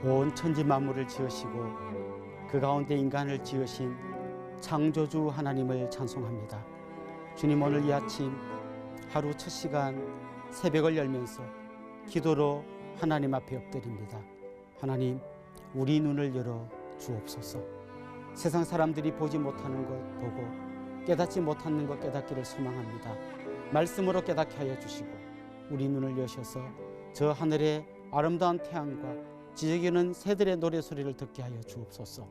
온 천지 만물을 지으시고 그 가운데 인간을 지으신 창조주 하나님을 찬송합니다. 주님, 오늘 이 아침 하루 첫 시간 새벽을 열면서 기도로 하나님 앞에 엎드립니다. 하나님, 우리 눈을 열어 주옵소서. 세상 사람들이 보지 못하는 것 보고 깨닫지 못하는 것 깨닫기를 소망합니다. 말씀으로 깨닫게 하여 주시고 우리 눈을 여셔서 저 하늘의 아름다운 태양과 지저귀는 새들의 노래소리를 듣게 하여 주옵소서.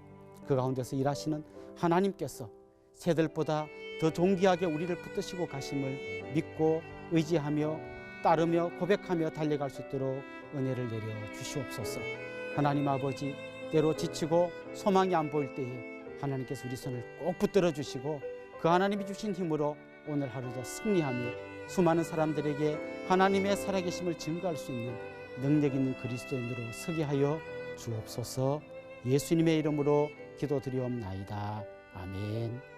그 가운데서 일하시는 하나님께서 새들보다 더 존귀하게 우리를 붙드시고 가심을 믿고 의지하며 따르며 고백하며 달려갈 수 있도록 은혜를 내려 주시옵소서. 하나님 아버지, 때로 지치고 소망이 안 보일 때에 하나님께서 우리 손을 꼭 붙들어 주시고 그 하나님이 주신 힘으로 오늘 하루도 승리하며 수많은 사람들에게 하나님의 살아계심을 증거할 수 있는 능력 있는 그리스도인으로 서게 하여 주옵소서. 예수님의 이름으로 기도드리옵나이다. 아멘.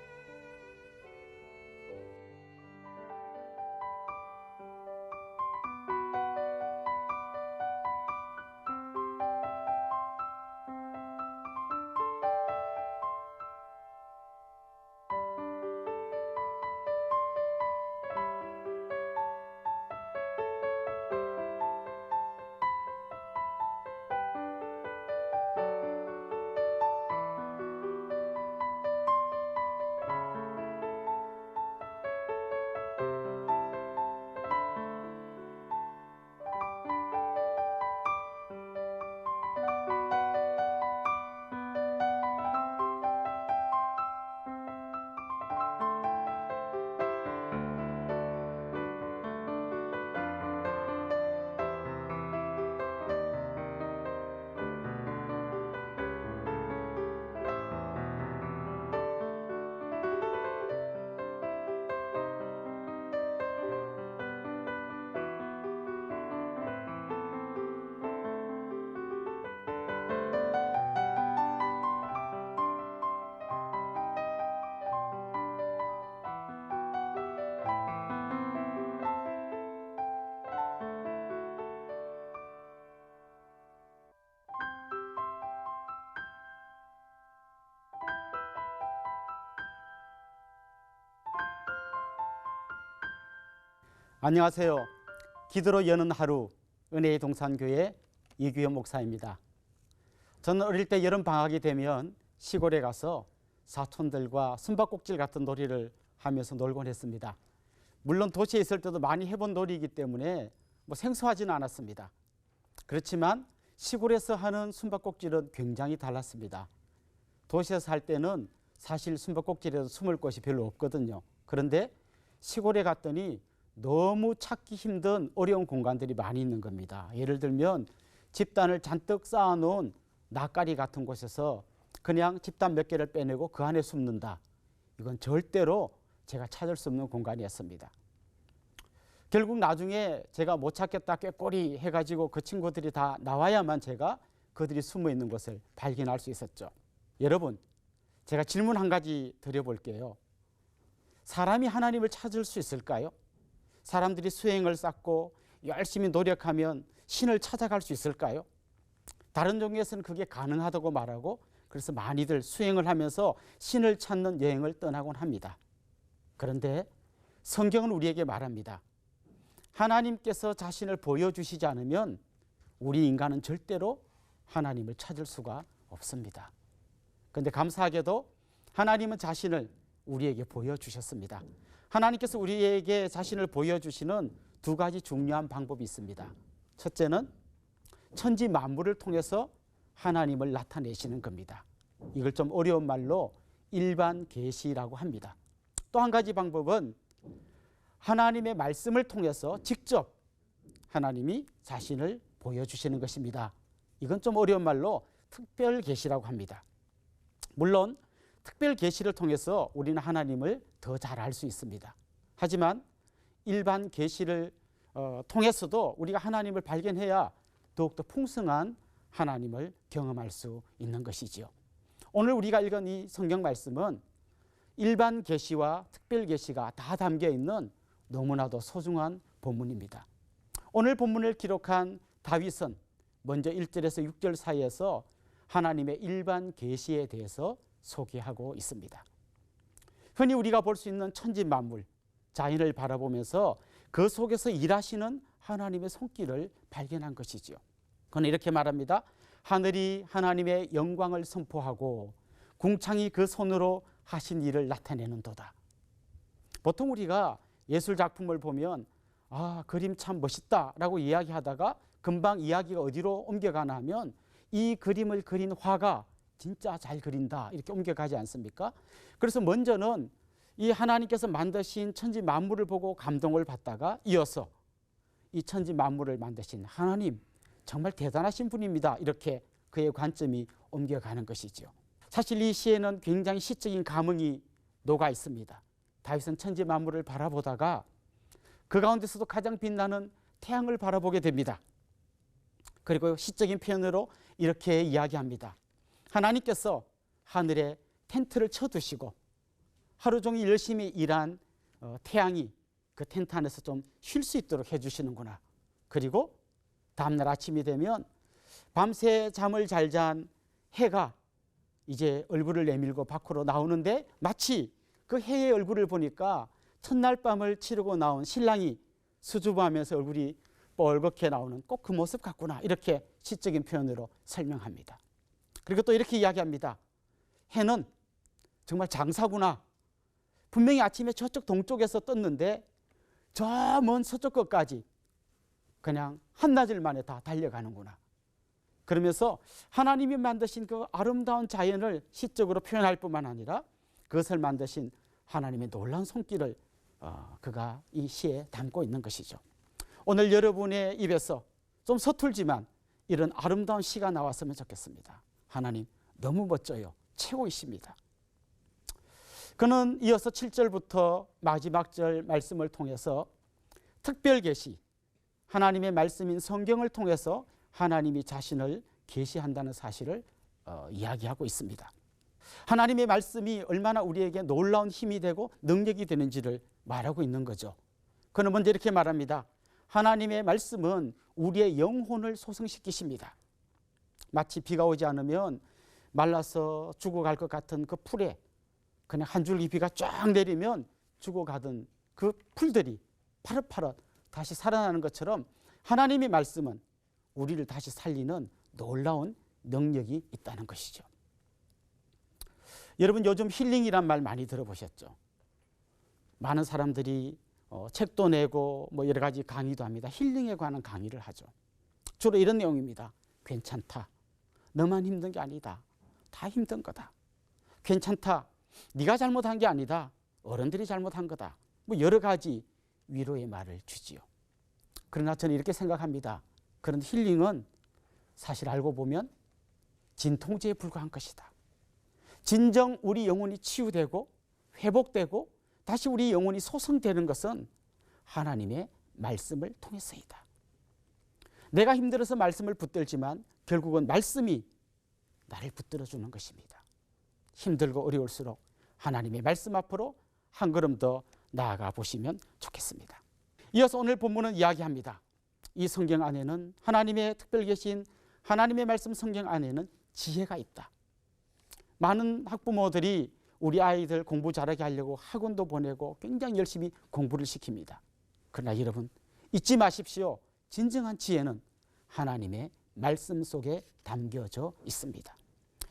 안녕하세요. 기도로 여는 하루 은혜의 동산교회 이규현 목사입니다. 저는 어릴 때 여름 방학이 되면 시골에 가서 사촌들과 숨바꼭질 같은 놀이를 하면서 놀곤 했습니다. 물론 도시에 있을 때도 많이 해본 놀이이기 때문에 생소하지는 않았습니다. 그렇지만 시골에서 하는 숨바꼭질은 굉장히 달랐습니다. 도시에서 할 때는 사실 숨바꼭질에서 숨을 곳이 별로 없거든요. 그런데 시골에 갔더니 너무 찾기 힘든 어려운 공간들이 많이 있는 겁니다. 예를 들면 집단을 잔뜩 쌓아놓은 낫가리 같은 곳에서 그냥 집단 몇 개를 빼내고 그 안에 숨는다. 이건 절대로 제가 찾을 수 없는 공간이었습니다. 결국 나중에 제가 못 찾겠다 꾀꼬리 해가지고 그 친구들이 다 나와야만 제가 그들이 숨어 있는 곳을 발견할 수 있었죠. 여러분, 제가 질문 한 가지 드려볼게요. 사람이 하나님을 찾을 수 있을까요? 사람들이 수행을 쌓고 열심히 노력하면 신을 찾아갈 수 있을까요? 다른 종교에서는 그게 가능하다고 말하고 그래서 많이들 수행을 하면서 신을 찾는 여행을 떠나곤 합니다. 그런데 성경은 우리에게 말합니다. 하나님께서 자신을 보여주시지 않으면 우리 인간은 절대로 하나님을 찾을 수가 없습니다. 그런데 감사하게도 하나님은 자신을 우리에게 보여주셨습니다. 하나님께서 우리에게 자신을 보여주시는 두 가지 중요한 방법이 있습니다. 첫째는 천지 만물을 통해서 하나님을 나타내시는 겁니다. 이걸 좀 어려운 말로 일반 계시라고 합니다. 또 한 가지 방법은 하나님의 말씀을 통해서 직접 하나님이 자신을 보여주시는 것입니다. 이건 좀 어려운 말로 특별 계시라고 합니다. 물론 특별 계시를 통해서 우리는 하나님을 더 잘 알 수 있습니다. 하지만 일반 계시를 통해서도 우리가 하나님을 발견해야 더욱더 풍성한 하나님을 경험할 수 있는 것이지요. 오늘 우리가 읽은 이 성경 말씀은 일반 계시와 특별 계시가 다 담겨 있는 너무나도 소중한 본문입니다. 오늘 본문을 기록한 다윗은 먼저 1절에서 6절 사이에서 하나님의 일반 계시에 대해서 소개하고 있습니다. 흔히 우리가 볼 수 있는 천지 만물, 자연을 바라보면서 그 속에서 일하시는 하나님의 손길을 발견한 것이지요. 그는 이렇게 말합니다. 하늘이 하나님의 영광을 선포하고 궁창이 그 손으로 하신 일을 나타내는도다. 보통 우리가 예술 작품을 보면 그림 참 멋있다라고 이야기하다가 금방 이야기가 어디로 옮겨가나 하면 이 그림을 그린 화가 진짜 잘 그린다 이렇게 옮겨가지 않습니까? 그래서 먼저는 이 하나님께서 만드신 천지 만물을 보고 감동을 받다가 이어서 이 천지 만물을 만드신 하나님 정말 대단하신 분입니다. 이렇게 그의 관점이 옮겨가는 것이죠. 사실 이 시에는 굉장히 시적인 감흥이 녹아 있습니다. 다윗은 천지 만물을 바라보다가 그 가운데서도 가장 빛나는 태양을 바라보게 됩니다. 그리고 시적인 표현으로 이렇게 이야기합니다. 하나님께서 하늘에 텐트를 쳐두시고 하루 종일 열심히 일한 태양이 그 텐트 안에서 좀 쉴 수 있도록 해주시는구나. 그리고 다음날 아침이 되면 밤새 잠을 잘 잔 해가 이제 얼굴을 내밀고 밖으로 나오는데 마치 그 해의 얼굴을 보니까 첫날 밤을 치르고 나온 신랑이 수줍어하면서 얼굴이 뻘겋게 나오는 꼭 그 모습 같구나. 이렇게 시적인 표현으로 설명합니다. 그리고 또 이렇게 이야기합니다. 해는 정말 장사구나. 분명히 아침에 저쪽 동쪽에서 떴는데 저 먼 서쪽 끝까지 그냥 한나절 만에 다 달려가는구나. 그러면서 하나님이 만드신 그 아름다운 자연을 시적으로 표현할 뿐만 아니라 그것을 만드신 하나님의 놀라운 손길을 그가 이 시에 담고 있는 것이죠. 오늘 여러분의 입에서 좀 서툴지만 이런 아름다운 시가 나왔으면 좋겠습니다. 하나님 너무 멋져요. 최고이십니다. 그는 이어서 7절부터 마지막 절 말씀을 통해서 특별 계시, 하나님의 말씀인 성경을 통해서 하나님이 자신을 계시한다는 사실을 이야기하고 있습니다. 하나님의 말씀이 얼마나 우리에게 놀라운 힘이 되고 능력이 되는지를 말하고 있는 거죠. 그는 먼저 이렇게 말합니다. 하나님의 말씀은 우리의 영혼을 소성시키십니다. 마치 비가 오지 않으면 말라서 죽어갈 것 같은 그 풀에 그냥 한 줄기 비가 쫙 내리면 죽어가던 그 풀들이 파릇파릇 다시 살아나는 것처럼 하나님의 말씀은 우리를 다시 살리는 놀라운 능력이 있다는 것이죠. 여러분 요즘 힐링이란 말 많이 들어보셨죠? 많은 사람들이 책도 내고 뭐 여러 가지 강의도 합니다. 힐링에 관한 강의를 하죠. 주로 이런 내용입니다. 괜찮다. 너만 힘든 게 아니다. 다 힘든 거다. 괜찮다. 네가 잘못한 게 아니다. 어른들이 잘못한 거다. 뭐 여러 가지 위로의 말을 주지요. 그러나 저는 이렇게 생각합니다. 그런 힐링은 사실 알고 보면 진통제에 불과한 것이다. 진정 우리 영혼이 치유되고 회복되고 다시 우리 영혼이 소성되는 것은 하나님의 말씀을 통해서이다. 내가 힘들어서 말씀을 붙들지만 결국은 말씀이 나를 붙들어주는 것입니다. 힘들고 어려울수록 하나님의 말씀 앞으로 한 걸음 더 나아가 보시면 좋겠습니다. 이어서 오늘 본문은 이야기합니다. 이 성경 안에는 하나님의 특별 계신 하나님의 말씀 성경 안에는 지혜가 있다. 많은 학부모들이 우리 아이들 공부 잘하게 하려고 학원도 보내고 굉장히 열심히 공부를 시킵니다. 그러나 여러분 잊지 마십시오. 진정한 지혜는 하나님의 말씀 속에 담겨져 있습니다.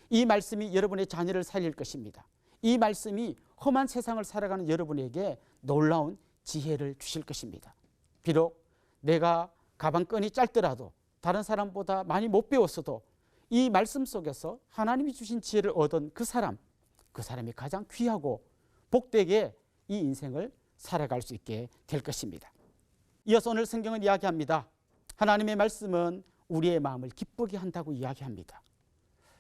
이 말씀이 여러분의 자녀를 살릴 것입니다. 이 말씀이 험한 세상을 살아가는 여러분에게 놀라운 지혜를 주실 것입니다. 비록 내가 가방끈이 짧더라도 다른 사람보다 많이 못 배웠어도 이 말씀 속에서 하나님이 주신 지혜를 얻은 그 사람이 가장 귀하고 복되게 이 인생을 살아갈 수 있게 될 것입니다. 이어서 오늘 성경은 이야기합니다. 하나님의 말씀은 우리의 마음을 기쁘게 한다고 이야기합니다.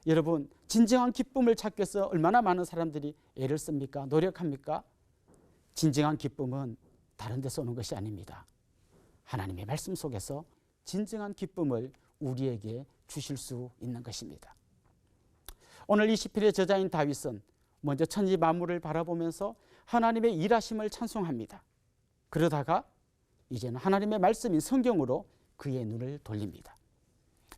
여러분 진정한 기쁨을 찾기 위해서 얼마나 많은 사람들이 애를 씁니까? 노력합니까? 진정한 기쁨은 다른 데서 오는 것이 아닙니다. 하나님의 말씀 속에서 진정한 기쁨을 우리에게 주실 수 있는 것입니다. 오늘 이 시편의 저자인 다윗은 먼저 천지 만물을 바라보면서 하나님의 일하심을 찬송합니다. 그러다가 이제는 하나님의 말씀인 성경으로 그의 눈을 돌립니다.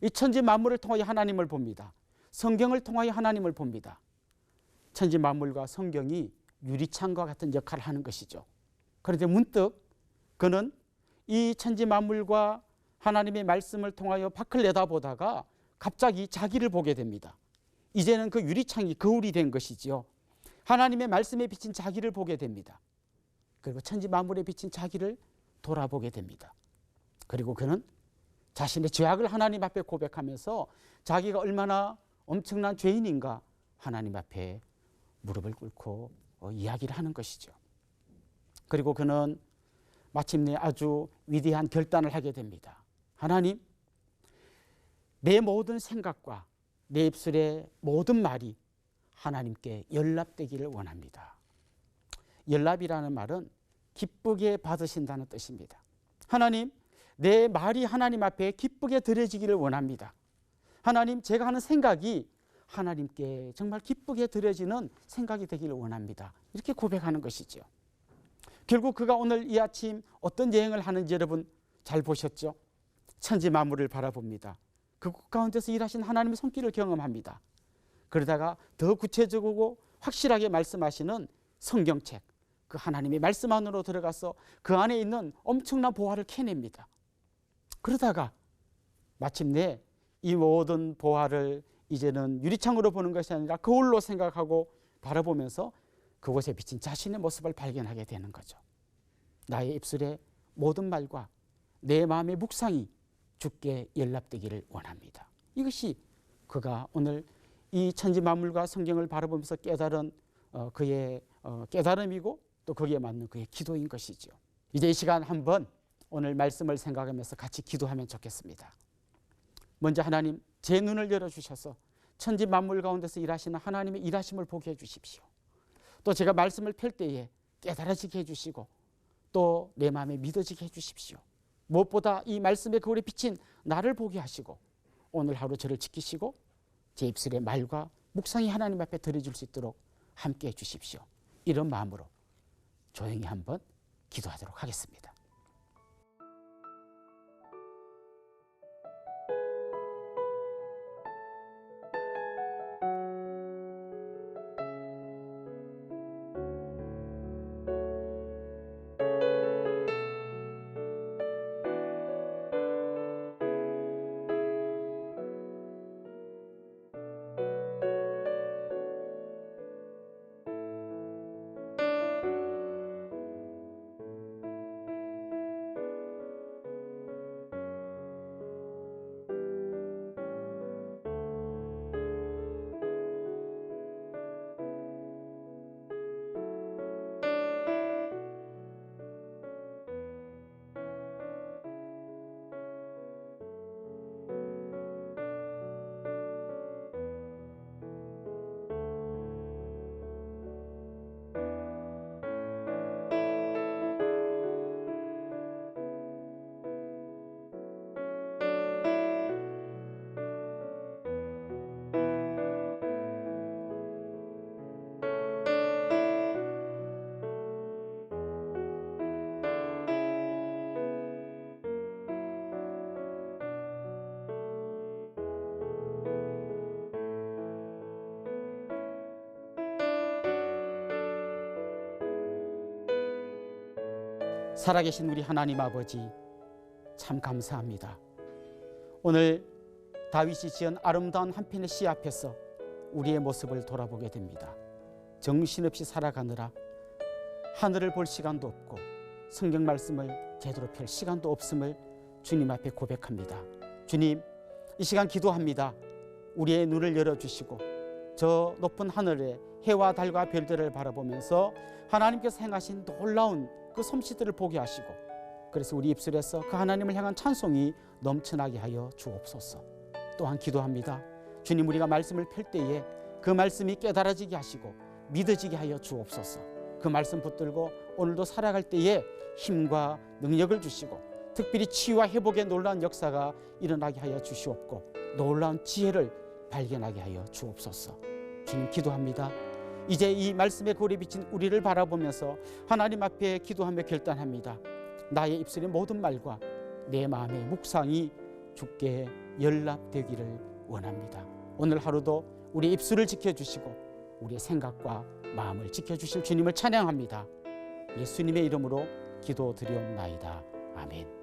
이 천지 만물을 통하여 하나님을 봅니다. 성경을 통하여 하나님을 봅니다. 천지 만물과 성경이 유리창과 같은 역할을 하는 것이죠. 그런데 문득 그는 이 천지 만물과 하나님의 말씀을 통하여 밖을 내다보다가 갑자기 자기를 보게 됩니다. 이제는 그 유리창이 거울이 된 것이지요. 하나님의 말씀에 비친 자기를 보게 됩니다. 그리고 천지 만물에 비친 자기를 돌아보게 됩니다. 그리고 그는 자신의 죄악을 하나님 앞에 고백하면서 자기가 얼마나 엄청난 죄인인가 하나님 앞에 무릎을 꿇고 이야기를 하는 것이죠. 그리고 그는 마침내 아주 위대한 결단을 하게 됩니다. 하나님, 내 모든 생각과 내 입술의 모든 말이 하나님께 연락되기를 원합니다. 연락이라는 말은 기쁘게 받으신다는 뜻입니다. 하나님, 내 말이 하나님 앞에 기쁘게 드려지기를 원합니다. 하나님, 제가 하는 생각이 하나님께 정말 기쁘게 드려지는 생각이 되기를 원합니다. 이렇게 고백하는 것이죠. 결국 그가 오늘 이 아침 어떤 여행을 하는지 여러분 잘 보셨죠? 천지 만물을 바라봅니다. 그 가운데서 일하신 하나님의 손길을 경험합니다. 그러다가 더 구체적이고 확실하게 말씀하시는 성경책, 그 하나님의 말씀 안으로 들어가서 그 안에 있는 엄청난 보화를 캐냅니다. 그러다가 마침내 이 모든 보화를 이제는 유리창으로 보는 것이 아니라 거울로 생각하고 바라보면서 그곳에 비친 자신의 모습을 발견하게 되는 거죠. 나의 입술의 모든 말과 내 마음의 묵상이 주께 연락되기를 원합니다. 이것이 그가 오늘 이 천지 만물과 성경을 바라보면서 깨달은 그의 깨달음이고 또 거기에 맞는 그의 기도인 것이죠. 이제 이 시간 한번 오늘 말씀을 생각하면서 같이 기도하면 좋겠습니다. 먼저 하나님, 제 눈을 열어주셔서 천지 만물 가운데서 일하시는 하나님의 일하심을 보게 해주십시오. 또 제가 말씀을 펼 때에 깨달아지게 해주시고 또 내 마음에 믿어지게 해주십시오. 무엇보다 이 말씀의 거울에 비친 나를 보게 하시고 오늘 하루 저를 지키시고 제 입술의 말과 묵상이 하나님 앞에 드려줄 수 있도록 함께 해주십시오. 이런 마음으로 조용히 한번 기도하도록 하겠습니다. 살아계신 우리 하나님 아버지, 참 감사합니다. 오늘 다윗이 지은 아름다운 한 편의 시 앞에서 우리의 모습을 돌아보게 됩니다. 정신없이 살아가느라 하늘을 볼 시간도 없고 성경 말씀을 제대로 펼 시간도 없음을 주님 앞에 고백합니다. 주님, 이 시간 기도합니다. 우리의 눈을 열어주시고 저 높은 하늘에 해와 달과 별들을 바라보면서 하나님께서 행하신 놀라운 그 솜씨들을 보게 하시고 그래서 우리 입술에서 그 하나님을 향한 찬송이 넘쳐나게 하여 주옵소서. 또한 기도합니다. 주님, 우리가 말씀을 펼 때에 그 말씀이 깨달아지게 하시고 믿어지게 하여 주옵소서. 그 말씀 붙들고 오늘도 살아갈 때에 힘과 능력을 주시고 특별히 치유와 회복의 놀라운 역사가 일어나게 하여 주시옵고 놀라운 지혜를 발견하게 하여 주옵소서. 주님, 기도합니다. 이제 이 말씀의 거울에 비친 우리를 바라보면서 하나님 앞에 기도하며 결단합니다. 나의 입술의 모든 말과 내 마음의 묵상이 주께 연락되기를 원합니다. 오늘 하루도 우리 입술을 지켜주시고 우리의 생각과 마음을 지켜주실 주님을 찬양합니다. 예수님의 이름으로 기도드리옵나이다. 아멘.